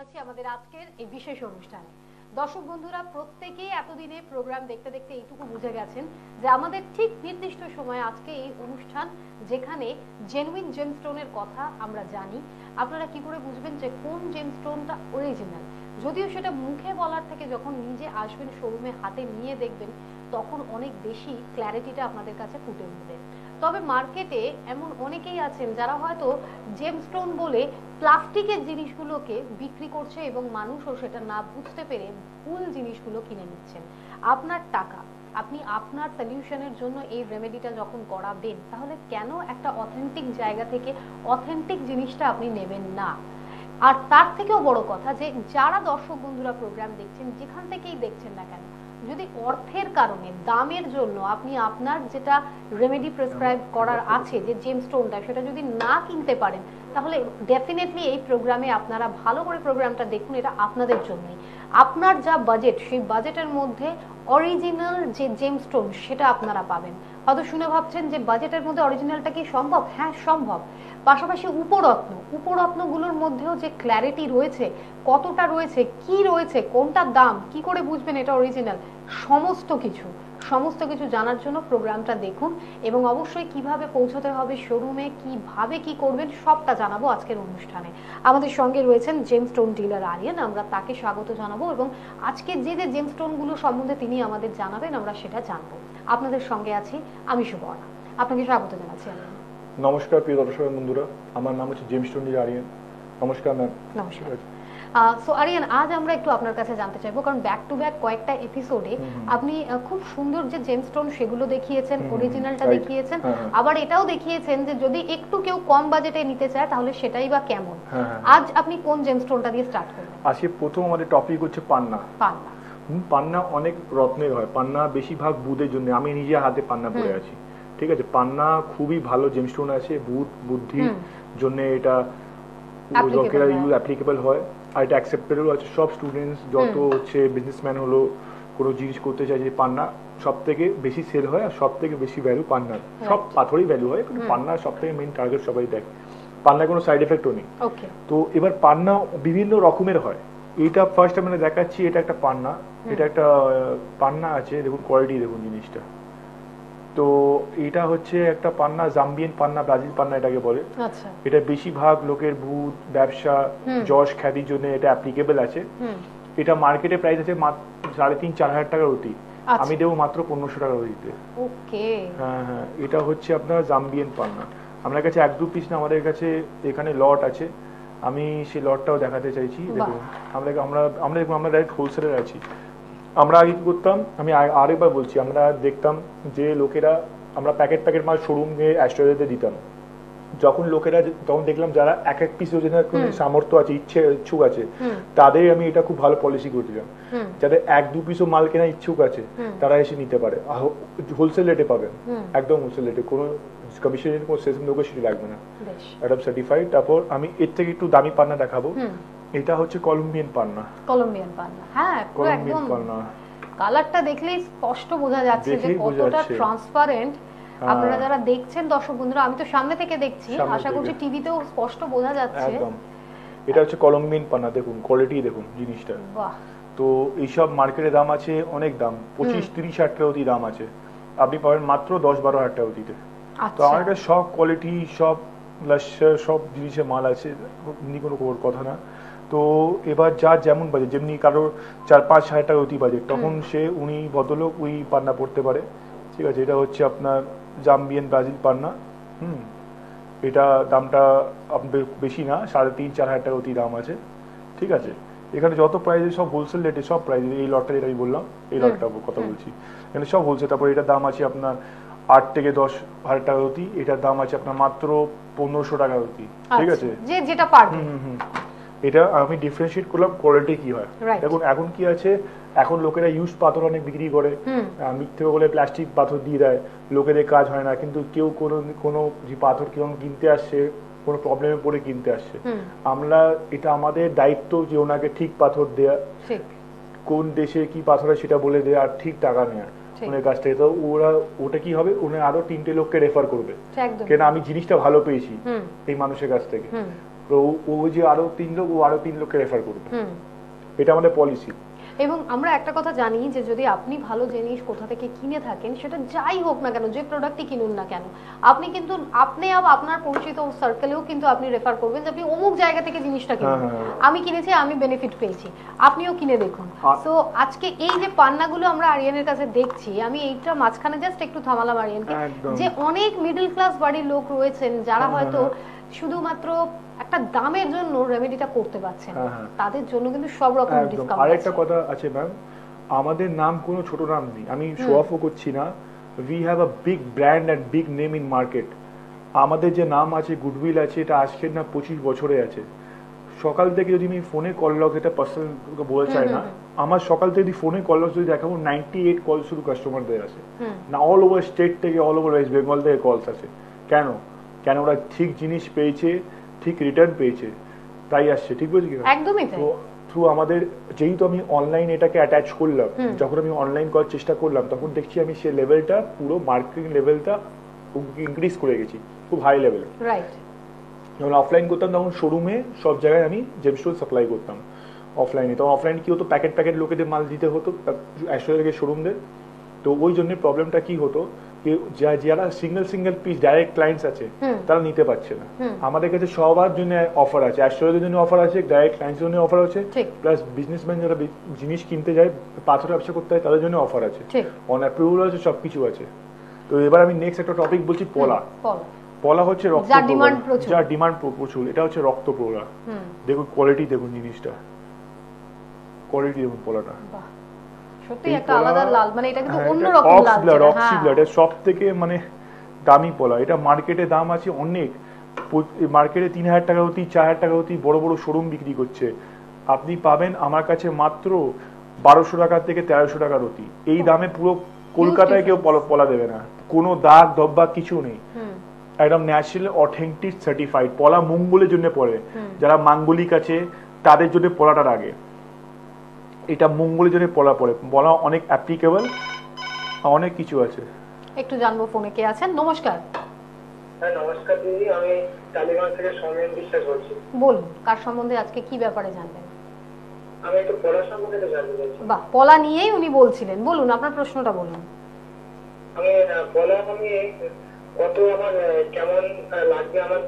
আছি আমাদের আজকের এই বিশেষ অনুষ্ঠানে। দর্শক বন্ধুরা প্রত্যেকেই এতদিনে প্রোগ্রাম দেখতে দেখতে এইটুকু বুঝে গেছেন যে আমাদের ঠিক নির্দিষ্ট সময় আজকে এই অনুষ্ঠান, যেখানে জেনুইন জেমস্টোনের কথা আমরা জানি। আপনারা কি করে বুঝবেন যে কোন জেমস্টোনটা অরিজিনাল? যদিও সেটা মুখে বলার থেকে যখন নিজে আসবেন, শোরুমে হাতে নিয়ে দেখবেন, তখন অনেক বেশি ক্ল্যারিটিটা আপনাদের কাছে ফুটে উঠবে। তবে মার্কেটে এমন অনেকেই আছেন যারা হয়তো জেমস্টোন বলে প্লাস্টিকের জিনিসগুলোকে বিক্রি করছে এবং মানুষও সেটা না বুঝতে পেরে ভুল জিনিসগুলো কিনে নিচ্ছেন। আপনার টাকা, আপনি আপনার সলিউশনের জন্য এই রেমেডিটা যখন করাবেন, তাহলে কেন একটা অথেন্টিক জায়গা থেকে অথেন্টিক জিনিসটা আপনি নেবেন না? আর তার থেকেও বড় কথা, যে যারা দর্শক বন্ধুরা প্রোগ্রাম দেখছেন, যেখান থেকেই দেখছেন না কেন, যদি অর্থের কারণে, দামের জন্য আপনি আপনার যেটা রেমেডি প্রেসক্রাইব করার আছে, যে জেমস্টোনটা, সেটা যদি না কিনতে পারেন, তাহলে ডেফিনেটলি এই প্রোগ্রামে আপনারা ভালো করে প্রোগ্রামটা দেখুন। এটা আপনাদের জন্যই। আপনার যা বাজেট, সেই বাজেটের মধ্যে অরিজিনাল যে জেমস্টোন সেটা আপনারা পাবেন। হয়তো শুনে ভাবছেন যে বাজেটের মধ্যে অরিজিনালটা কি সম্ভব? হ্যাঁ, সম্ভব। পাশাপাশি উপরত্নগুলোর মধ্যেও যে ক্ল্যারিটি রয়েছে, কতটা রয়েছে, কি রয়েছে, কোনটা দাম, কি করে বুঝবেন এটা অরিজিনাল, সমস্ত কিছু জানার জন্য প্রোগ্রামটা দেখুন। এবং অবশ্যই কিভাবে পৌঁছতে হবে শোরুমে, কিভাবে কি করবেন, সবটা জানাবো আজকের অনুষ্ঠানে। আমাদের সঙ্গে রয়েছেন জেমস্টোন ডিলার আরিয়ান, আমরা তাকে স্বাগত জানাবো এবং আজকে যে যে জেমস্টোনগুলো সম্বন্ধে তিনি আমাদের জানাবেন, আমরা সেটা জানবো। আপনাদের সঙ্গে আছি আমি সুবর্ণা, আপনাকে স্বাগত জানাচ্ছি। আরিয়ান, নমস্কার প্রিয় দর্শক বন্ধুরা, আমার নাম হচ্ছে জেমস্টোন ডিলার আরিয়ান। নমস্কার ম্যাম। নমস্কার। সো আরিয়ান, আজ আমরা একটু আপনার কাছে জানতে চাইবো, কারণ ব্যাক টু ব্যাক কয়েকটা এপিসোডে আপনি খুব সুন্দর যে জেমস্টোন সেগুলো দেখিয়েছেন, অরিজিনালটা দেখিয়েছেন, আবার এটাও দেখিয়েছেন যে যদি একটু কেউ কম বাজেটে নিতে চায় তাহলে সেটাই বা কেমন। আজ আপনি কোন জেমস্টোনটা দিয়ে স্টার্ট করবেন? আজকে প্রথম আমাদের টপিক হচ্ছে পান্না। পান্না অনেক রত্নের হয়, পান্না বেশিরভাগ বুধের জন্য। আমি নিজে হাতে পান্না পরে আছি, ঠিক আছে। পান্না খুবই ভালো জেমস্টোন আছে, বুদ্ধির জন্য এটা লোকেরা অ্যাপ্লিকেবল হয়, আর এটা অ্যাকসেপ্টেবল আছে। সব স্টুডেন্টস, যত হচ্ছে বিজনেসম্যান হলো, কোনো জিনিস করতে চাইছে, পান্না সব থেকে বেশি সেল হয় আর সব থেকে বেশি ভ্যালু পান্নার। সব পাথরই ভ্যালু হয়, কিন্তু পান্নার সব থেকে মেইন টার্গেট সবাই দেখে। পান্নার কোনো সাইড এফেক্টও নেই। তো এবার পান্না বিভিন্ন রকমের হয়। এটা ফার্স্ট আমি দেখাচ্ছি, এটা একটা পান্না। এটা একটা পান্না আছে, দেখুন কোয়ালিটি দেখুন জিনিসটা। তো এটা হচ্ছে একটা পান্না, জাম্বিয়ান পান্না, ব্রাজিল পান্না এটাকে বলে। এটা বেশিরভাগ লোকের ভূত, ব্যবসা, যশ খ্যাতির জন্য এটা অ্যাপ্লিকেবল আছে। এটা মার্কেটে প্রাইস আছে 3,500-4 হাজার টাকার অতি, আমি দেবো মাত্র 1500 টাকার অতিতে। হ্যাঁ হ্যাঁ, এটা হচ্ছে আপনার জাম্বিয়ান পান্না। আমার কাছে 1-2 পিস না, আমাদের কাছে এখানে লট আছে, আমি সেই লটটাও দেখাতে চাইছি। দেখুন আমরা ডাইরেক্ট হোলসেলার আছি। আমরা আগে কি করতাম, আমি আরেকবার বলছি, আমরা দেখতাম যে লোকেরা, আমরা প্যাকেট মাল শোরুমে অ্যাস্ট্রোলজিতে দিতাম। যখন লোকেরা, তখন দেখলাম যারা এক পিস ওজনের সামর্থ্য আছে, ইচ্ছুক আছে, তাদের আমি এটা খুব ভালো পলিসি করে দিলাম। যাদের 1-2 পিসও মাল কেনা ইচ্ছুক আছে, তারা এসে নিতে পারে। হোলসেল রেটে পাবেন, একদম হোলসেল রেটে, কোনো কমিশনের কোনো সেশন নেগোশিয়েশন লাগবে না, একদম সার্টিফাইড। তারপর আমি এর থেকে একটু দামি পান্না দেখাবো। এটা হচ্ছে কলম্বিয়ান পান্না। হ্যাঁ, কলম্বিয়ান পান্না। কালারটা দেখলেই স্পষ্ট বোঝা যাচ্ছে যে কতটা ট্রান্সপারেন্ট। আপনারা যারা দেখছেন দর্শক বন্ধুরা, আমি তো সামনে থেকে দেখছি, আশা করছি টিভিতেও স্পষ্ট বোঝা যাচ্ছে। একদম, এটা হচ্ছে কলম্বিয়ান পান্না। দেখুন কোয়ালিটি, দেখুন জিনিসটা। বাহ। তো এইসব মার্কেটে দাম আছে, অনেক দাম, 25-30 হাজার টাকা অতি দাম আছে। আপনি পাবেন মাত্র 10-12 হাজার টাকা অতিতে। তো আমার কাছে সব কোয়ালিটি, সব লাশার, সব জিনিসের মাল আছে, এমনি কোনো কথা না। তো এবার যা যেমন বাজেট, যেমনি কারোর 4-5 হাজার টাকা অতি বাজেট, তখন উনি ভদ্রলোক ওই পান্না পড়তে পারে, ঠিক আছে। এটা হচ্ছে আপনার জাম্বিয়ান ব্রাজিল পান্না। এটা দামটা বেশি না, 3.5-4 হাজার টাকা অতি দাম আছে, ঠিক আছে। এখানে যত প্রাইস, সব হোলসেল রেটে, সব প্রাইস। এই লটটা যেটা আমি বললাম, এই লটটা কথা বলছি, এখানে সব হোলসেল। তারপর এটার দাম আছে আপনার 8-10 হাজার টাকা অতি। এটার দাম আছে আপনার মাত্র 1500 টাকা অতি, ঠিক আছে। যেটা পারবে। এটা আমি ডিফারেন্সিয়েট করলাম কোয়ালিটি কি হয়। দেখুন এখন কি আছে, এখন লোকেরা ইউজ পাথর অনেক বিক্রি করে, মিথ্যে বলে প্লাস্টিক পাথর দিয়ে দেয়, লোকেদের কাজ হয় না। কিন্তু কেউ কোনো যে পাথর কিরকম কিনতে আসছে, কোনো প্রবলেমে পড়ে কিনতে আসছে, আমরা, এটা আমাদের দায়িত্ব যে ওনাকে ঠিক পাথর দেয়া, কোন দেশে কি পাথর হয় সেটা বলে দেয়া, আর ঠিক টাকা নেয়া ওনার কাছ থেকে। তো ওটা কি হবে, ওনার আরো 3টে লোককে রেফার করবে, কেন আমি জিনিসটা ভালো পেয়েছি এই মানুষের কাছ থেকে। তো ও যে আরো 3 লোক, ও আরো 3 লোককে রেফার করবে। এটা আমাদের পলিসি। এবং আমরা একটা কথা জানি যে যদি আপনি ভালো জিনিস কোথা থেকে কিনে থাকেন, সেটা যাই হোক না কেন, যে প্রোডাক্টই কিনুন না কেন, আপনি কিন্তু আপনার পরিচিত সার্কেলেও কিন্তু আপনি রেফার করবেন যে আপনি অমুক জায়গা থেকে জিনিসটা কিনুন, আমি কিনেছি, আমি বেনিফিট পেয়েছি, আপনিও কিনে দেখুন। তো আজকে এই যে পান্নাগুলো আমরা আরিয়ানের কাছে দেখছি, আমি এইটা মাঝখানে জাস্ট একটু থামালাম আরিয়ানকে, যে অনেক মিডল ক্লাস বাড়ির লোক রয়েছেন যারা হয়তো শুধুমাত্র একটা দামের জন্য রেমেডিটা করতে পারছেন, তাদের জন্য কিন্তু সব রকম ডিসকাউন্ট। আরেকটা কথা আছে ম্যাম, আমাদের নাম কোনো ছোট নাম নেই, আমি শো অফও করছি না। We have a big brand and big name in market. আমাদের যে নাম আছে, গুডউইল আছে, এটা আজকের না 25 বছরে আছে। সকাল থেকে যদি আমি ফোনে কল লগ, এটা পার্সোনাল বলতে চাই না, আমার সকাল থেকে যদি ফোনে কল লগ যদি দেখাবো 98 কল শুধু কাস্টমারদের আছে না, অল ওভার স্টেট থেকে, অল ওভার ওয়েস্ট বেঙ্গল থেকে কলস আছে। কেন? ওরা ঠিক জিনিস পেয়েছে, ঠিক রিটার্ন পেয়েছে, তাই আসছে। ঠিক বলছি কিনা? একদমই তাই। থ্রু আমাদের, যেহেতু আমি অনলাইন এটাকে অ্যাটাচ করলাম, যখন আমি অনলাইন করার চেষ্টা করলাম, তখন দেখছি আমি সেই লেভেলটা, পুরো মার্কেটিং লেভেলটা ইনক্রিজ করে গেছি, খুব হাই লেভেলে। রাইট। যখন অফলাইন করতাম তখন শোরুমে সব জায়গায় আমি জেমস্টোন সাপ্লাই করতাম। অফলাইনে তখন অফলাইন কি হতো, প্যাকেট প্যাকেট লোকেদের মাল দিতে হতো অ্যাস্ট্রোলজি শোরুমদের। তো ওই জন্য প্রবলেমটা কি হতো, যারা সিঙ্গেল পিস ডাইরেক্ট ক্লায়েন্টস আছে তারা নিতে পারছে না। আমাদের কাছে সবার জন্য অফার আছে, অ্যাস্ট্রোলজির জন্য অফার আছে, ডাইরেক্ট ক্লায়েন্টসের জন্য অফার আছে, প্লাস বিজনেসম্যান যারা জিনিস কিনতে যায়, পাথর ব্যবসা করতে হয়, তাদের জন্য অফার আছে, অন অ্যাপ্রুভাল আছে, সবকিছু আছে। তো এবার আমি নেক্সট একটা টপিক বলছি, পলা হচ্ছে রক্ত, যার ডিমান্ড প্রচুর। এটা হচ্ছে রক্ত প্রোলা। দেখুন কোয়ালিটি, দেখুন জিনিসটা, কোয়ালিটি দেখুন পলাটা, সত্যি একটা আলাদা লাল, মানে এটা কিন্তু অন্যরকম লাল। অক্সি ব্লাড, এটা সবথেকে মানে দামি পলা। এটা মার্কেটে দাম আছে অনেক, মার্কেটে 3000 টাকা হতি, 4000 টাকা হতি, বড় বড় শোরুম বিক্রি করছে। আপনি পাবেন আমার কাছে মাত্র 1200 টাকা থেকে 1300 টাকার অতি। এই দামে পুরো কলকাতায় কেউ পলা দেবে না, কোনো দাগ ধব্বা কিছু নেই, একদম ন্যাচারাল অথেন্টিক সার্টিফাইড। পলা মঙ্গলের জন্য পড়ে, যারা মাঙ্গলিক আছে তাদের জন্য পলাটার আগে, এটা মঙ্গলের জন্য পলা পড়ে। পলা অনেক অ্যাপ্লিকেবল, অনেক কিছু আছে। একটু জানবো ফোনে কে আছেন। নমস্কার। হ্যাঁ নমস্কার দিদি, আমি টালিগঞ্জ থেকে সৌমেন বিশ্বাস বলছি। বলুন, কার সম্বন্ধে আজকে কি ব্যাপারে জানবেন? আমি একটু পলা সম্বন্ধে জানতে চাইছি। বাহ, পলা নিয়েই উনি বলছিলেন, বলুন আপনার প্রশ্নটা বলুন। আমি পলা আমি কত আমার কেমন লাগবে, আমার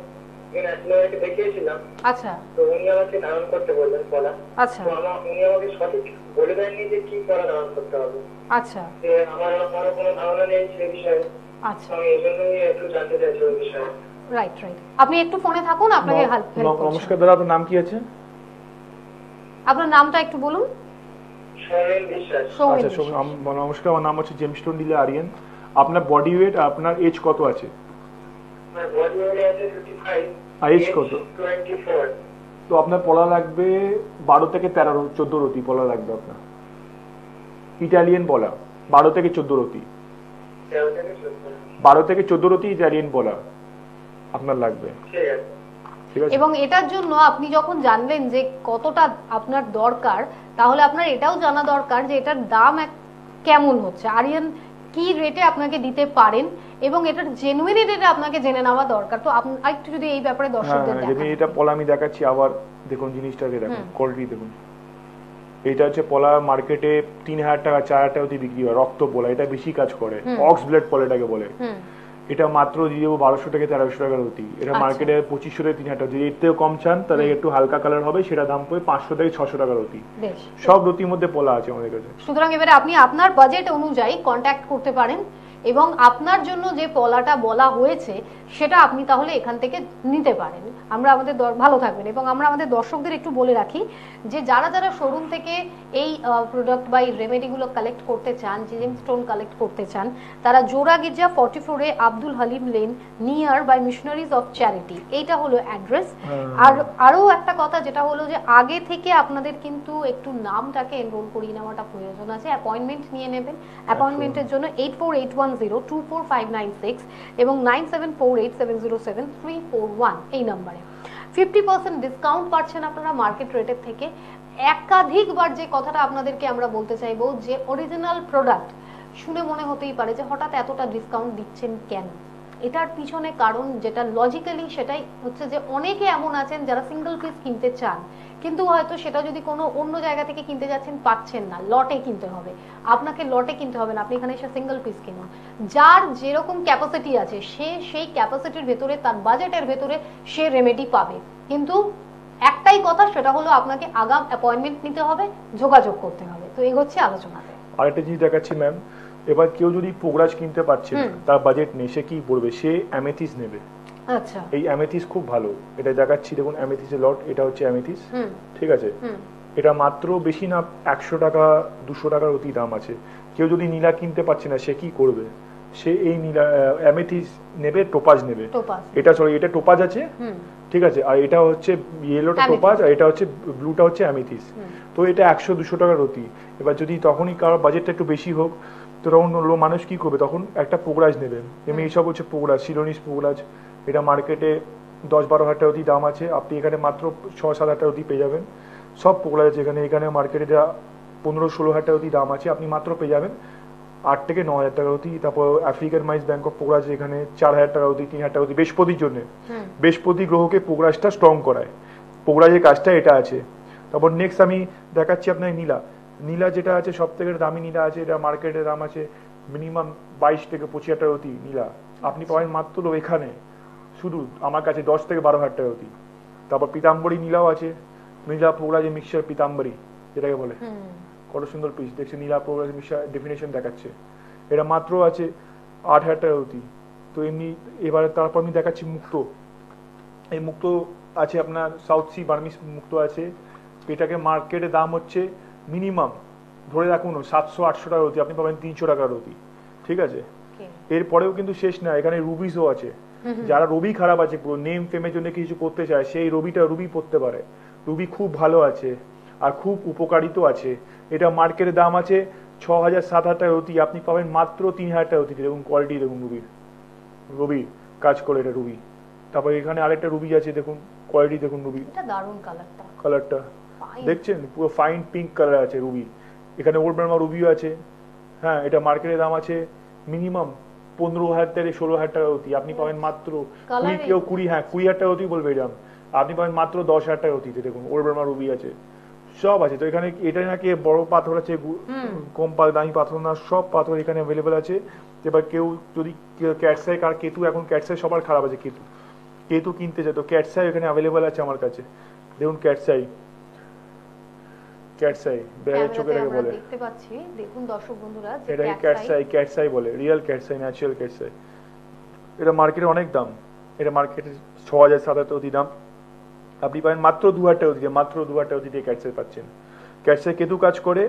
অ্যাথলেটকে দেখিয়েছিলাম। আচ্ছা। তো উনি আমাকে ধারণ করতে বললেন পলা। আচ্ছা। তো উনি আমাকে সঠিক বলে দেননি যে কি পলা ধারণ করতে হবে। আচ্ছা। যে আমার কোনো ধারণা নেই সেই বিষয়ে। আচ্ছা, আমি এই জন্যই একটু জানতে চাইছি ওই বিষয়ে। রাইট। আপনি একটু ফোনে থাকুন, আপনাকে হেল্প করছি। নমস্কার দাদা, আপনার নাম কি আছে? আপনার নামটা একটু বলুন। সৌমেন বিশ্বাস। আচ্ছা, নমস্কার, আমার নাম হচ্ছে জেমস্টোন ডিলার আরিয়ান। আপনার বডি ওয়েট, আপনার এজ কত আছে? আমার বডি ওয়েট আছে 55। এজ কত? 24। তো আপনার পলা লাগবে 12 থেকে 14 রতি পলা লাগবে আপনার, ইটালিয়ান পলা। 12 থেকে 14 রতি, 12 থেকে 14 রতি ইটালিয়ান পলা আপনার লাগবে। ঠিক আছে। এবং এটার জন্য আপনি যখন জানলেন যে কতটা আপনার দরকার, তাহলে আপনার এটাও জানা দরকার যে এটার দাম কেমন হচ্ছে, আরিয়ান কি রেটে আপনাকে দিতে পারেন, এবং এটার জেনুইন রেটে আপনাকে জেনে নেওয়া দরকার। তো আপনি একটু যদি এই ব্যাপারে দর্শকদের দেখান। এটা পলা আমি দেখাচ্ছি, আবার দেখুন জিনিসটাকে, দেখুন কোয়ালিটি দেখুন। এটা হচ্ছে পলা মার্কেটে 3000 টাকা 4000 টাকা অবধি বিক্রি হয়, রক্ত পলা। এটা বেশি কাজ করে, অক্স ব্লাড পলা এটাকে বলে। এটা মাত্র দিয়ে দেবো 1200 থেকে 1300 টাকার অতি। এটা মার্কেটে 2500 থেকে 3000 টাকা। যদি এর থেকেও কম চান তাহলে একটু হালকা কালার হবে, সেটা দাম পড়ে 500 থেকে 600 টাকার অতি। সব রতির মধ্যে পলা আছে আমাদের কাছে। সুতরাং এবারে আপনি আপনার বাজেট অনুযায়ী কন্ট্যাক্ট করতে পারেন, এবং আপনার জন্য যে পলাটা বলা হয়েছে সেটা আপনি তাহলে এখান থেকে নিতে পারেন। আমরা আমাদের ভালো থাকবেন। এবং আমরা আমাদের দর্শকদের একটু বলে রাখি যে যারা যারা শোরুম থেকে এই প্রোডাক্ট বা এই রেমেডিগুলো কালেক্ট করতে চান, জেমস্টোন কালেক্ট করতে চান, তারা জোড়া গির্জা 44-এ Abdul Halim lane, near by Missionaries of Charity, এইটা হলো অ্যাড্রেস। আর আরও একটা কথা যেটা হলো যে আগে থেকে আপনাদের কিন্তু একটু নামটাকে এনরোল করিয়ে নেওয়াটা প্রয়োজন আছে, অ্যাপয়েন্টমেন্ট নিয়ে নেবেন। অ্যাপয়েন্টমেন্টের জন্য 8481024596 এবং 9748707341 এই নাম্বারে 50% ডিসকাউন্ট পাচ্ছেন আপনারা মার্কেট রেটের থেকে। একাধিকবার যে কথাটা আপনাদেরকে আমরা বলতে চাইবো যে অরিজিনাল প্রোডাক্ট শুনে মনে হতেই পারে যে হঠাৎ এতটা ডিসকাউন্ট দিচ্ছেন কেন, এটার পিছনে কারণ যেটা লজিক্যালি সেটাই হচ্ছে যে অনেকে এমন আছেন যারা সিঙ্গেল পিস কিনতে চান, কিন্তু হয়তো সেটা যদি কোনো অন্য জায়গা থেকে কিনতে যাচ্ছেন পাচ্ছেন না, লটে কিনতে হবে। আপনাকে লটে কিনতে হবে না, আপনি এখানে এসে সিঙ্গেল পিস কিনুন। যার যেরকম ক্যাপাসিটি আছে সে সেই ক্যাপাসিটির ভেতরে, তার বাজেটের ভেতরে সে রেমেডি পাবে। কিন্তু একটাই কথা, সেটা হলো আপনাকে আগাম অ্যাপয়েন্টমেন্ট নিতে হবে, যোগাযোগ করতে হবে। তো এগোচ্ছে আলোচনাতে। আরেকটা জিনিস দেখাচ্ছি ম্যাম, এবার কেউ যদি পোগরাজ কিনতে পারছে না, তার বাজেট নেই, সে কি করবে? সে অ্যামেথিস নেবে। আচ্ছা, এই অ্যামেথিস খুব ভালো, এটা দেখাচ্ছি দেখুন, অ্যামেথিসের লট, এটা হচ্ছে অ্যামেথিস, ঠিক আছে? এটা মাত্র বেশি না 100 টাকা 200 টাকার অতি দাম আছে। কেউ যদি নীলা কিনতে পারছে না, সে কি করবে? সে এই নীলা অ্যামেথিস নেবে, টোপাজ নেবে। এটা সরি, এটা টোপাজ আছে, ঠিক আছে, আর এটা হচ্ছে ইয়েলোটা টোপাজ, আর এটা হচ্ছে ব্লুটা হচ্ছে অ্যামেথিস। তো এটা 100-200 টাকার অতি। এবার যদি তখনই কারোর বাজেটটা একটু বেশি হোক, তো তখন মানুষ কি করবে? তখন একটা পোগরাজ নেবে। এমনি এইসব হচ্ছে পোগরাজ, শিলোনিস পোগরাজ, এটা মার্কেটে 10-12 হাজার টাকা অতি দাম আছে, আপনি এখানে মাত্র 6-7 হাজার টাকা অতি পেয়ে যাবেন। সব পোগরাজ আছে এখানে। এখানে মার্কেটে যা 15-16 হাজার টাকা অতি দাম আছে, আপনি মাত্র পেয়ে যাবেন 8 থেকে 9 হাজার টাকা অতি। তারপর আফ্রিকান মাইজ ব্যাংক অফ পোগরাজ এখানে 4 হাজার টাকা অতি, 3 হাজার টাকা অতি, বৃহস্পতির জন্য। বৃহস্পতি গ্রহকে পোগরাজটা স্ট্রং করায়, পোগরাজের কাজটা এটা আছে। তারপর নেক্সট আমি দেখাচ্ছি আপনার নীলা। নীলা যেটা আছে সব থেকে দামি নীলা আছে, এটা মার্কেটের দাম আছে মিনিমাম 22 থেকে 25 হাজার টাকা অতি নীলা। আপনি পাবেন মাত্র এখানে শুধু আমার কাছে 10 থেকে 12 হাজার টাকা অতি। তারপর পিতাম্বরী নীলাও আছে, নীলা পোগরাজের মিক্সচার পিতাম্বরী যেটাকে বলে, কত সুন্দর পিস দেখছে। নীলা পোগরাজের মিক্সচার ডেফিনেশন দেখাচ্ছে, এটা মাত্র আছে 8 হাজার টাকা অতি। তো এমনি এবারে তারপর আমি দেখাচ্ছি মুক্তো। এই মুক্তো আছে আপনার সাউথ সি বার্মিস মুক্তো আছে, এটাকে মার্কেটে দাম হচ্ছে মিনিমাম ধরে রাখুন 700-800 টাকা অতি, আপনি পাবেন 300 টাকার অতি, ঠিক আছে? এরপরেও কিন্তু শেষ না, এখানে রুবিসও আছে। যারা রবি খারাপ আছে, পুরো নেম ফেমের জন্য কিছু করতে চায়, সেই রবি পড়তে পারে। রুবি খুব ভালো আছে আর খুব উপকারিত আছে। এটা মার্কেটের দাম আছে 6,000-7,000 টাকা অতি, আপনি পাবেন মাত্র 3,000 টাকা অতি। দেখুন কোয়ালিটি দেখুন, রুবি কাজ করে এটা রুবি। তারপর এখানে আরেকটা রুবি আছে, দেখুন কোয়ালিটি দেখুন রুবি, এটা দারুণ কালারটা দেখছেন, পুরো ফাইন পিঙ্ক কালার আছে রুবি। এখানে ওল্ড ব্রাহ্মা রুবিও আছে। হ্যাঁ, এটা মার্কেটের দাম আছে মিনিমাম 15,000 থেকে 16,000 টাকা অতি, আপনি পাবেন মাত্র 20 হাজার টাকা অতি বলবে এরকম, আপনি পাবেন মাত্র 10,000 টাকা অতিতে। দেখুন ওল্ড ব্রাহ্মা রুবি আছে, সব আছে। তো এখানে এটা নাকি বড় পাথর আছে, কম দামি পাথর না, সব পাথর এখানে অ্যাভেলেবেল আছে। এবার কেউ যদি ক্যাটসাই, কার কেতু, এখন ক্যাটসাই সবার খারাপ আছে, কেতু কিনতে চায়, তো ক্যাটসাই এখানে অ্যাভেলেবেল আছে আমার কাছে। দেখুন ক্যাটসাই চোখের বলে, দেখতে পাচ্ছি, দেখুন দর্শক বন্ধুরা, এটা ক্যাটসাই বলে, রিয়েল ক্যাটসাই, ন্যাচারাল ক্যাটসাই। এটা মার্কেটে অনেক দাম, এটা মার্কেটে 6,000-7,000 অতি দাম, আপনি পাবেন মাত্র 2,000 টাকা অতি, মাত্র 2,000 টাকা অতি ক্যাটসাই পাচ্ছেন। ক্যাটসাই কেতু কাজ করে,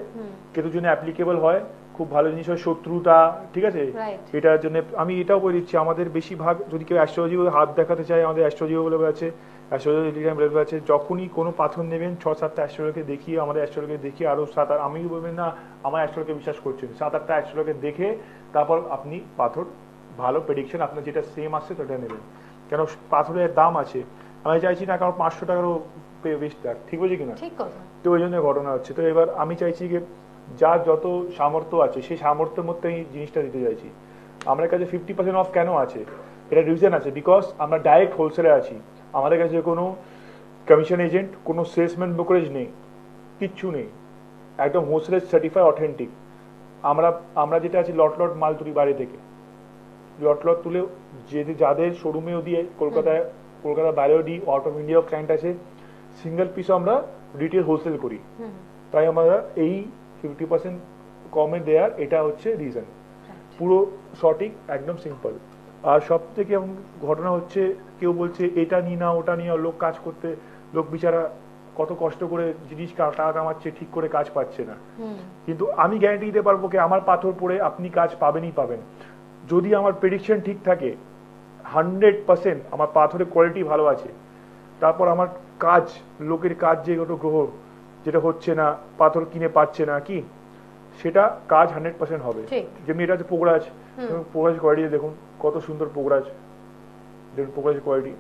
কেতুর জন্য অ্যাপ্লিকেবল হয়, খুব ভালো জিনিস হয়, শত্রুতা, ঠিক আছে? এটার জন্য আমি এটাও বলে দিচ্ছি, আমাদের বেশিরভাগ যদি কেউ অ্যাস্ট্রোলজি হাত দেখাতে চায়, আমাদের অ্যাস্ট্রোলজি বলে আছে, আছে। যখনই কোনো পাথর নেবেন 6-7টা অ্যাস্ট্রোলজকে দেখিয়ে, আমাদের অ্যাস্ট্রোলজকে দেখিয়ে, আরো 7-8, আমি বলবেন না আমার অ্যাস্ট্রোলজকে বিশ্বাস করছেন, 7-8টা অ্যাস্ট্রোলজকে দেখে তারপর আপনি পাথর ভালো প্রেডিকশন আপনার যেটা সেম আসছে সেটা নেবেন। কেন পাথরের দাম আছে, আমি চাইছি না কারণ 500 টাকারও বেশি থাক, ঠিক বলছি কিনা? তো ওই জন্য ঘটনা হচ্ছে। তো এবার আমি চাইছি যে যার যত সামর্থ্য আছে সেই সামর্থ্যের মধ্যে এই জিনিসটা দিতে চাইছি। আমার কাছে 50% অফ কেন আছে, এটা রিজন আছে, বিকজ আমরা ডাইরেক্ট হোলসেলে আছি, আমাদের কাছে কোনো কমিশন এজেন্ট, কোনো সেলসম্যান ব্রোকারেজ নেই, কিচ্ছু নেই, একদম হোলসেল সার্টিফাই অথেন্টিক। আমরা যেটা আছে লট মাল তুলি বাইরে থেকে, লট তুলে যাদের শোরুমেও দিয়ে, কলকাতার বাইরেও দিই, আউট অফ ইন্ডিয়াও ক্লায়েন্ট আছে, সিঙ্গেল পিসও আমরা রিটেল হোলসেল করি। তাই আমরা এই 50% কমে দেওয়ার এটা হচ্ছে রিজন, পুরো সঠিক, একদম সিম্পল। আর সব থেকে ঘটনা হচ্ছে কেউ বলছে এটা নিয়ে না ওটা নিয়ে, লোক কাজ করতে, লোক বিচারা কত কষ্ট করে জিনিস টাকা কামাচ্ছে, ঠিক করে কাজ পাচ্ছে না। কিন্তু আমি গ্যারান্টি দিতে পারবো কি আমার পাথর পরে আপনি কাজ পাবেনই পাবেন, যদি আমার প্রেডিকশন ঠিক থাকে। 100% আমার পাথরের কোয়ালিটি ভালো আছে, তারপর আমার কাজ, লোকের কাজ যে গ্রহ যেটা হচ্ছে না, পাথর কিনে পাচ্ছে না, কি সেটা কাজ 100% হবে। যেমনি এটা হচ্ছে পোগরাজ, পোগরাজ কোয়ালিটি দেখুন কত সুন্দর পোগরাজ, দেখুন পোগরাজ কোয়ালিটি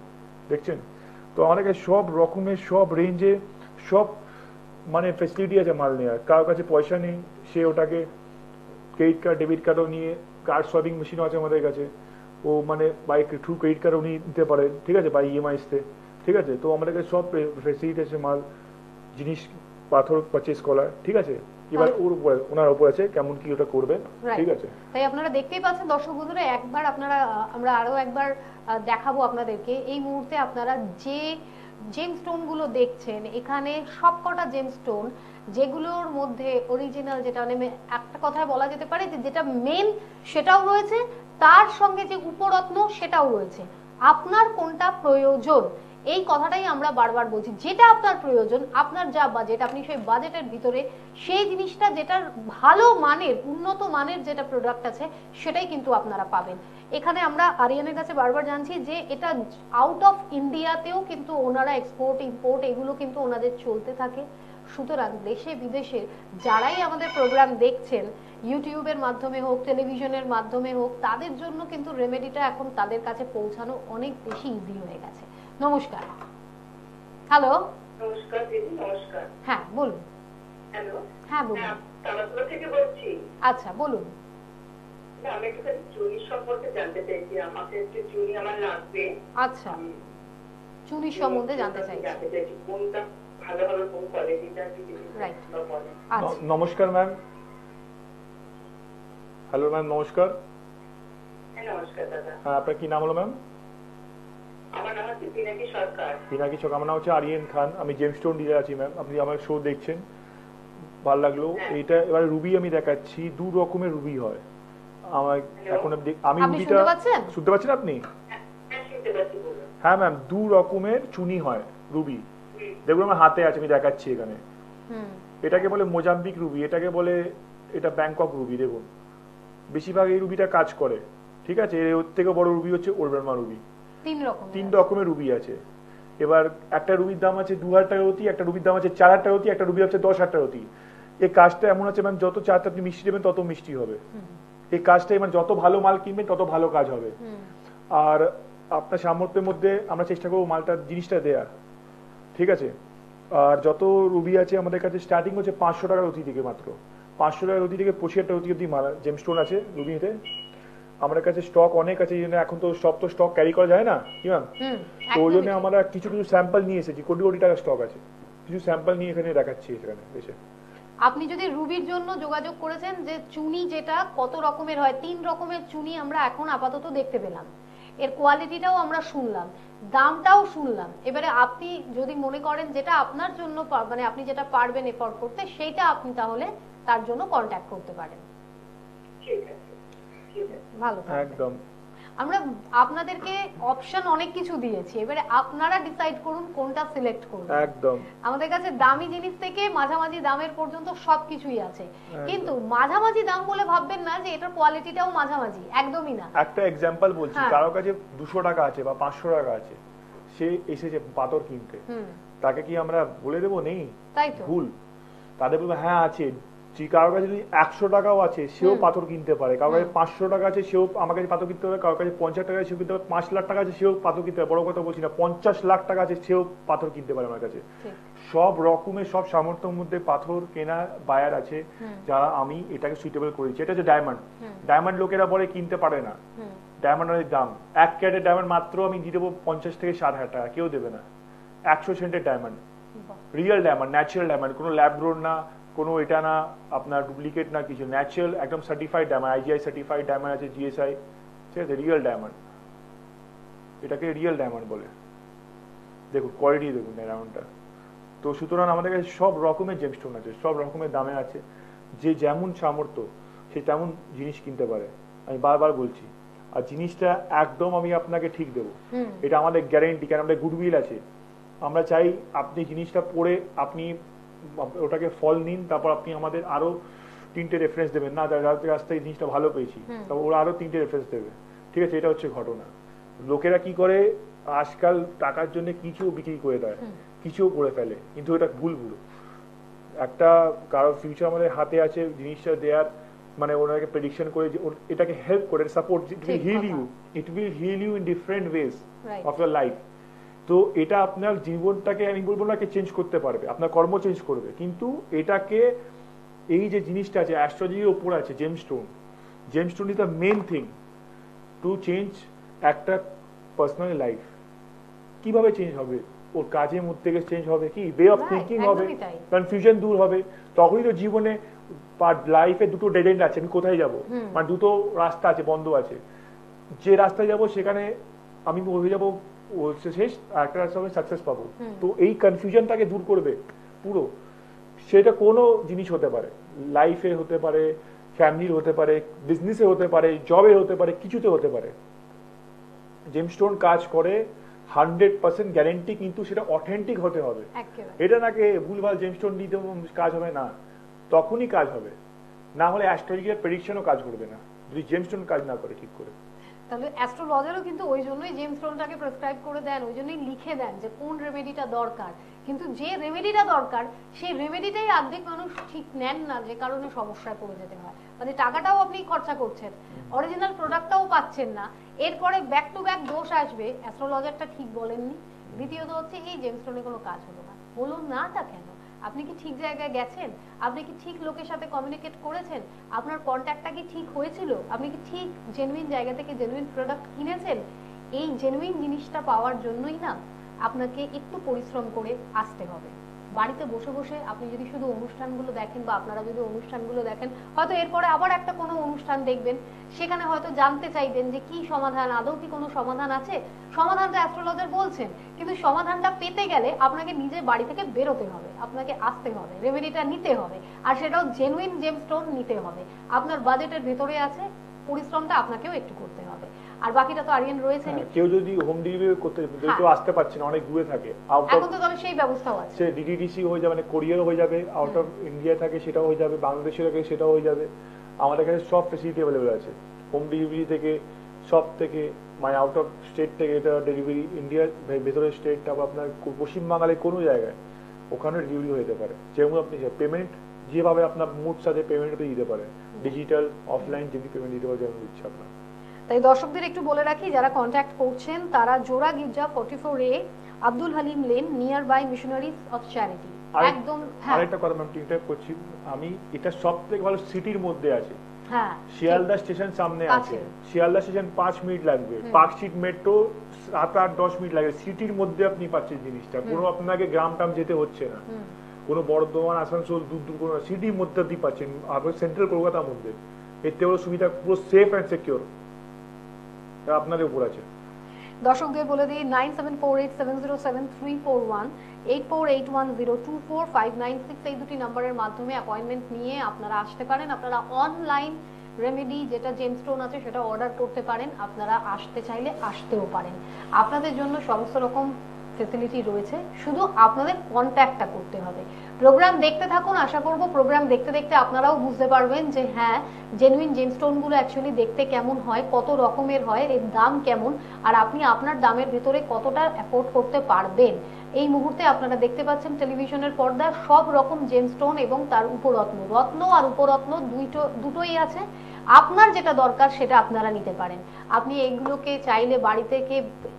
দেখছেন। তো আমাদের কাছে সব রকমের, সব রেঞ্জে, সব মানে ফেসিলিটি আছে মাল নেওয়ার। কারোর কাছে পয়সা নেই, সে ওটাকে ক্রেডিট কার্ড ডেবিট কার্ডও নিয়ে, কার্ড সোয়াইপিং মেশিনও আছে আমাদের কাছে, ও মানে বাই থ্রু ক্রেডিট কার্ড উনি নিতে পারেন, ঠিক আছে, বাই ইএমআইস তে, ঠিক আছে। তো আমাদের কাছে সব ফেসিলিটি আছে মাল জিনিস পাথর পারচেজ করার, ঠিক আছে। এবার ওর উপরে ওনার উপর আছে কেমন কি ওটা করবেন, ঠিক আছে। তাই আপনারা দেখতেই পাচ্ছেন দর্শক বন্ধুরা, একবার আপনারা আমরা আরো একবার দেখাবো আপনাদেরকে। এই মুহূর্তে আপনারা যে জেম স্টোন গুলো দেখছেন, এখানে সবকটা জেম স্টোন যেগুলোর মধ্যে অরিজিনাল, যেটা মানে একটা কথায় বলা যেতে পারে যে যেটা মেন সেটাও রয়েছে, তার সঙ্গে যে উপরত্ন সেটাও রয়েছে। আপনার কোনটা প্রয়োজন এই কথাটাই আমরা বারবার বলছি। যেটা আপনার প্রয়োজন, আপনার যা বাজেট, আপনি সেই বাজেটের ভিতরে সেই জিনিসটা যেটার ভালো মানের, উন্নত মানের যেটা প্রোডাক্ট আছে সেটাই কিন্তু আপনারা পাবেন। এখানে আমরা আরিয়ানের কাছে বারবার জানছি যে এটা আউট অফ ইন্ডিয়াতেও কিন্তু ওনারা এক্সপোর্ট ইম্পোর্ট এগুলো কিন্তু ওনাদের চলতে থাকে। সুতরাং দেশে বিদেশে যারাই আমাদের প্রোগ্রাম দেখছেন, ইউটিউবের মাধ্যমে হোক, টেলিভিশনের মাধ্যমে হোক, তাদের জন্য কিন্তু রেমেডিটা এখন তাদের কাছে পৌঁছানো অনেক বেশি ইজি হয়ে গেছে। নমস্কার। হ্যালো। নমস্কার দিদি। নমস্কার। হ্যাঁ বলুন। হ্যালো। হ্যাঁ বলুন। তারাতলা থেকে বলছি। আচ্ছা বলুন। আমি একটু চুনি সম্পর্কে জানতে চাইছি, আমাকে একটু চুনি আমার লাগবে। আচ্ছা, চুনি সম্বন্ধে জানতে চাইছি। কোনটা ভালো হবে, কোন কোয়ালিটিটা যদি রাইট। আচ্ছা নমস্কার ম্যাম। হ্যালো ম্যাম, নমস্কার। হ্যাঁ নমস্কার দাদা। হ্যাঁ, আপনার কি নাম হলো ম্যাম? আমার নাম হচ্ছে পিনাকি সরকার। পিনাকি সরকার। আমার নাম হচ্ছে আরিয়ান খান, আমি জেম স্টোন ডিলার আছি ম্যাম। আপনি আমার শো দেখছেন, ভালো লাগলো। এইটা এবার রুবি আমি দেখাচ্ছি, দু রকমের রুবি হয় আমার। এখন আমি রুবিটা শুনতে পাচ্ছেন আপনি? হ্যাঁ ম্যাম, দু রকমের চুনি হয় রুবি। দেখুন আমার হাতে আছে, আমি দেখাচ্ছি এখানে। এটাকে বলে মোজাম্বিক রুবি, এটাকে বলে এটা ব্যাংকক রুবি। দেখুন বেশিরভাগ এই রুবিটা কাজ করে, ঠিক আছে। এর থেকে বড় রুবি হচ্ছে ওরবেরমা রুবি। তিন রকমের রুবি আছে। এবার একটা রুবির দাম আছে 2000 টাকা অতি, একটা রুবির দাম আছে 4000 টাকা অতি, একটা রুবি হচ্ছে 10,000 টাকা অতি। এই কাজটা এমন আছে ম্যাম, যত চাতে আপনি মিষ্টি দেবেন তত মিষ্টি হবে। এই কাজটা মানে যত ভালো মাল কিনবেন তত ভালো কাজ হবে। আর আপনার সামর্থ্যের মধ্যে আমরা চেষ্টা করবো মালটা জিনিসটা দেওয়ার, ঠিক আছে। আর যত রুবি আছে আমাদের কাছে স্টার্টিং হচ্ছে 500 টাকার অতি থেকে, মাত্র 500 টাকার অতি থেকে 25,000 টাকা অতি মাল জেম স্টোন আছে রুবিতে। আমাদের কাছে স্টক অনেক আছে, এই জন্য এখন তো সব তো স্টক ক্যারি করা যায় না কি ম্যাম। তো ওই জন্য আমরা কিছু কিছু স্যাম্পল নিয়ে এসেছি, কোটি কোটি টাকার স্টক আছে, কিছু স্যাম্পল নিয়ে এখানে দেখাচ্ছি এখানে এসে। আপনি যদি রুবির জন্য যোগাযোগ করেছেন, যে চুনি যেটা কত রকমের হয়, 3 রকমের চুনি আমরা এখন আপাতত দেখতে পেলাম, এর কোয়ালিটিটাও আমরা শুনলাম, দামটাও শুনলাম। এবারে আপনি যদি মনে করেন যেটা আপনার জন্য মানে আপনি যেটা পারবেন এফোর্ড করতে, সেইটা আপনি তাহলে তার জন্য কন্ট্যাক্ট করতে পারেন। ঠিক আছে, ভালো একদম। আমরা আপনাদেরকে অপশন অনেক কিছু দিয়েছি, এবারে আপনারা ডিসাইড করুন কোনটা সিলেক্ট করুন। একদম। আমাদের কাছে দামি জিনিস থেকে মাঝামাঝি দামের পর্যন্ত সবকিছুই আছে, কিন্তু মাঝামাঝি দাম বলে ভাববেন না যে এটার কোয়ালিটিটাও মাঝামাঝি, একদমই না। একটা এক্সাম্পল বলছি, কারো কাছে 200 টাকা আছে বা 500 টাকা আছে, সে এসেছে পাথর কিনতে, তাকে কি আমরা বলে দেবো নেই? তাই তো ভুল। তাদের বলবো হ্যাঁ আছে। কারো কাছে যদি 100 টাকাও আছে সেও পাথর কিনতে পারে, কারো কাছে 500 টাকা আছে সেও আমার কাছে পাথর কিনতে পারে, কারো কাছে 50 টাকা আছে সেও কিনতে পারে, 5 লাখ টাকা আছে সেও পাথর কিনতে পারে। বড় কথা বলছি না, 50 লাখ টাকা আছে সেও পাথর কিনতে পারে আমার কাছে। সব রকমের সব সামর্থ্যের মধ্যে পাথর কেনা বায়ার আছে, যারা আমি এটাকে সুইটেবল করেছি। এটা হচ্ছে ডায়মন্ড। ডায়মন্ড লোকেরা বলে কিনতে পারে না, ডায়মন্ডের দাম 1 ক্যারেটের ডায়মন্ড মাত্র আমি দিয়ে দেবো 50 থেকে 60,000 টাকা, কেউ দেবে না। 100 সেন্টের diamond, real diamond, natural diamond, কোনো ল্যাব গ্রোন না, কোনো এটা না আপনার ডুপ্লিকেট না কিছু, ন্যাচারাল একদম certified diamond, IGI certified diamond আছে, জিএসআই, ঠিক আছে, রিয়েল ডায়মন্ড। এটাকে রিয়েল ডায়মন্ড বলে। দেখুন কোয়ালিটি দেখুন ডায়মন্ডটা। তো সুতরাং আমাদের কাছে সব রকমের জেমস্টোন আছে, সব রকমের দামে আছে। যে যেমন সামর্থ্য সে তেমন জিনিস কিনতে পারে, আমি বারবার বলছি। আর জিনিসটা একদম আমি আপনাকে ঠিক দেবো, এটা আমাদের গ্যারেন্টি, কারণ আমাদের গুডউইল আছে। আমরা চাই আপনি জিনিসটা পড়ে আপনি ওটাকে ফল নিন, তারপর আপনি আমাদের আরো 3টে রেফারেন্স দেবেন, না রাস্তায় জিনিসটা ভালো পেয়েছি, তারপর ওরা আরো 3টে রেফারেন্স দেবে, ঠিক আছে। এটা হচ্ছে ঘটনা। লোকেরা কি করে আজকাল টাকার জন্য কিছু বিক্রি করে দেয়, কিছু করে ফেলে, কিন্তু এটা ভুল। একটা কারো ফিউচার আমাদের হাতে আছে, জিনিসটা দেয়ার মানে ওনাকে প্রেডিকশন করে এটাকে হেল্প করে, support, it will heal you in different ways of your life. তো এটা আপনার জীবনটাকে আমি বলবো না চেঞ্জ করতে পারবে, আপনার কর্ম চেঞ্জ করবে, কিন্তু এটাকে এই যে জিনিসটা আছে অ্যাস্ট্রোলজির উপর আছে gemstone, gemstone is the main thing to change একটা পার্সোনাল লাইফ কিভাবে চেঞ্জ হবে, ওর কাজের মধ্যে থেকে চেঞ্জ হবে, কি ওয়ে অফ থিঙ্কিং হবে, কনফিউশন দূর হবে, তখনই তো জীবনে লাইফে দুটো ডেড এন্ড আছে, আমি কোথায় যাব, মানে দুটো রাস্তা আছে, বন্ধ আছে, যে রাস্তায় যাব সেখানে আমি হয়ে যাবো শেষ, একটা রাস্তা হবে সাকসেস পাবো। তো এই কনফিউশনটাকে দূর করবে পুরো, সেটা কোনো জিনিস হতে পারে, লাইফে হতে পারে, ফ্যামিলির হতে পারে, বিজনেসে হতে পারে, জবে হতে পারে, কিছুতে হতে পারে। জেমস্টোন কাজ করে 100% গ্যারেন্টি, কিন্তু সেটা অথেন্টিক হতে হবে। এটা নাকি ভুলভাল জেমস্টোন দিতে কাজ হবে না, তখনই কাজ হবে, না হলে অ্যাস্ট্রোলজির প্রেডিকশনও কাজ করবে না যদি জেমস্টোন কাজ না করে ঠিক করে। তাহলে অ্যাস্ট্রোলজারও কিন্তু ওই জন্যই জেমস্টোনটাকে প্রেসক্রাইব করে দেন, ওই জন্যই লিখে দেন যে কোন রেমেডিটা দরকার, কিন্তু যে রেমেডিটা দরকার সেই রেমেডিটাই অর্ধেক মানুষ ঠিক নেন না, যে কারণে সমস্যায় পড়ে যেতে হয়। মানে টাকাটাও আপনি খরচা করছেন, অরিজিনাল প্রোডাক্টটাও পাচ্ছেন না, এরপরে ব্যাক টু ব্যাক দোষ আসবে, অ্যাস্ট্রোলজারটা ঠিক বলেননি। দ্বিতীয়ত হচ্ছে এই জেমস্টোনে কোনো কাজ হলো না, বলুন নাটা কেন? আপনি কি ঠিক জায়গায় গেছেন? আপনি কি ঠিক লোকের সাথে কমিউনিকেট করেছেন? আপনার কন্ট্যাক্টটা কি ঠিক হয়েছিল? আপনি কি ঠিক জেনুইন জায়গা থেকে জেনুইন প্রোডাক্ট কিনেছেন? এই জেনুইন জিনিসটা পাওয়ার জন্যই না আপনাকে একটু পরিশ্রম করে আসতে হবে। বাড়িতে বসে বসে আপনি যদি শুধু অনুষ্ঠানগুলো দেখেন, বা আপনারা যদি অনুষ্ঠানগুলো দেখেন, হয়তো এরপরে আবার একটা কোনো অনুষ্ঠান দেখবেন, সেখানে হয়তো জানতে চাইবেন যে কি সমাধান, আদৌ কি কোনো সমাধান আছে? সমাধানটা অ্যাস্ট্রোলজার বলছেন, কিন্তু সমাধানটা পেতে গেলে আপনাকে নিজে বাড়ি থেকে বেরোতে হবে, আপনাকে আসতে হবে, রেমেডিটা নিতে হবে, আর সেটাও জেনুইন জেমস্টোন নিতে হবে। আপনার বাজেটের ভেতরে আছে, পরিশ্রমটা আপনাকেও একটু করতে হবে, আর বাকিটা তো আরিয়ান রয়েছে। কেউ যদি হোম ডেলিভারি করতে, কেউ আসতে পারছে না, অনেক দূরে থাকে, এখন তো তাহলে সেই ব্যবস্থাও আছে, সে ডিটিডিসি হয়ে যাবে, মানে কোরিয়ার হয়ে যাবে, আউট অফ ইন্ডিয়া থাকে সেটাও হয়ে যাবে, বাংলাদেশে থাকে সেটাও হয়ে যাবে। আমাদের কাছে সব ফেসিলিটি অ্যাভেলেবল আছে, হোম ডেলিভারি থেকে, সব থেকে, মানে আউট অফ স্টেট থেকে এটা ডেলিভারি, ইন্ডিয়ার ভেতরের স্টেট, তারপর আপনার পশ্চিমবাংলায় কোনো জায়গায় ওখানে ডেলিভারি হয়ে যেতে পারে। যেমন আপনি পেমেন্ট যেভাবে আপনার মুড সাথে পেমেন্ট দিতে পারে, ডিজিটাল অফলাইন যদি পেমেন্ট দিতে পারে যেমন ইচ্ছা আপনার। তাই দর্শকদের একটু বলে রাখি, যারা কন্ট্যাক্ট করছেন তারা জোড়া গির্জা 44A Abdul Halim lane, near by Missionaries of Charity. একদম। আরেকটা কথা ম্যাম টিংটাইপ করছি আমি, এটা সবথেকে ভালো সিটির মধ্যে আছে। হ্যাঁ, শিয়ালদা স্টেশন সামনে আছে, শিয়ালদা স্টেশন 5 মিনিট লাগবে, পার্কস্ট্রিট মেট্রো 7-8-10 মিনিট লাগবে, সিটির মধ্যে আপনি পাচ্ছেন জিনিসটা, কোনো আপনাকে গ্রাম টাম যেতে হচ্ছে না, কোনো বর্ধমান আসানসোল দূর দূর কোনো, সিটির মধ্যে আপনি পাচ্ছেন, আপনার সেন্ট্রাল কলকাতার মধ্যে। এর থেকে বড় সুবিধা, পুরো সেফ অ্যান্ড সিকিউর, আপনাদের উপর আছে। দর্শকদের বলে দিই 9748707341, 8481024596 এই দুটি নম্বরের মাধ্যমে অ্যাপয়েন্টমেন্ট নিয়ে আপনারা আসতে পারেন। আপনারা অনলাইন রেমেডি যেটা জেমস্টোন আছে সেটা অর্ডার করতে পারেন, আপনারা আসতে চাইলে আসতেও পারেন। আপনাদের জন্য সমস্ত রকম ফেসিলিটি রয়েছে, শুধু আপনাদের কন্ট্যাক্টটা করতে হবে। প্রোগ্রাম দেখতে থাকুন, আশা করব প্রোগ্রাম দেখতে দেখতে আপনারাও বুঝতে পারবেন যে হ্যাঁ, জেনুইন জেমস্টোনগুলো অ্যাকচুয়ালি দেখতে কেমন হয়, কত রকমের হয়, এর দাম কেমন, আর আপনি আপনার দামের ভিতরে কতটা অ্যাফোর্ড করতে পারবেন। এই মুহূর্তে আপনারা দেখতে পাচ্ছেন টেলিভিশনের পর্দায় সব রকম জেমস্টোন এবং তার উপরত্ন, রত্ন আর উপরত্ন দুটোই আছে। আপনার যেটা দরকার সেটা আপনারা নিতে পারেন। আপনি এইগুলোকে চাইলে বাড়ি থেকে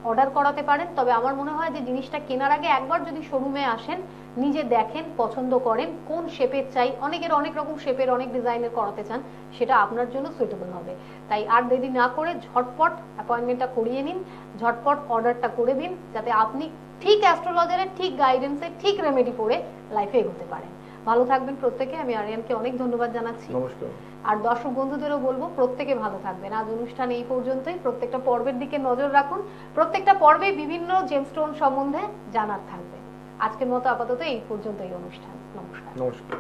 অর্ডার করাতে পারেন, তবে আমার মনে হয় যে জিনিসটা কেনার আগে একবার যদি শোরুমে আসেন, নিজে দেখেন, পছন্দ করেন কোন শেপের চাই, অনেকের অনেক রকম শেপের, অনেক ডিজাইনের করাতে চান, সেটা আপনার জন্য সুইটেবল হবে। তাই আর দেরি না করে ঝটপট অ্যাপয়েন্টমেন্টটা করিয়ে নিন, ঝটপট অর্ডারটা করে দিন, যাতে আপনি ঠিক অ্যাস্ট্রোলজারের ঠিক গাইডেন্সে ঠিক রেমেডি পড়ে লাইফে এগোতে পারেন। ভালো থাকবেন প্রত্যেকে। আমি আরিয়ানকে অনেক ধন্যবাদ জানাচ্ছি। নমস্কার। আর দর্শক বন্ধুদেরও বলবো প্রত্যেকে ভালো থাকবেন। আজ অনুষ্ঠান এই পর্যন্তই। প্রত্যেকটা পর্বের দিকে নজর রাখুন, প্রত্যেকটা পর্বে বিভিন্ন জেমস্টোন সম্বন্ধে জানার থাকবে। আজকের মতো আপাতত এই পর্যন্তই অনুষ্ঠান। নমস্কার। নমস্কার।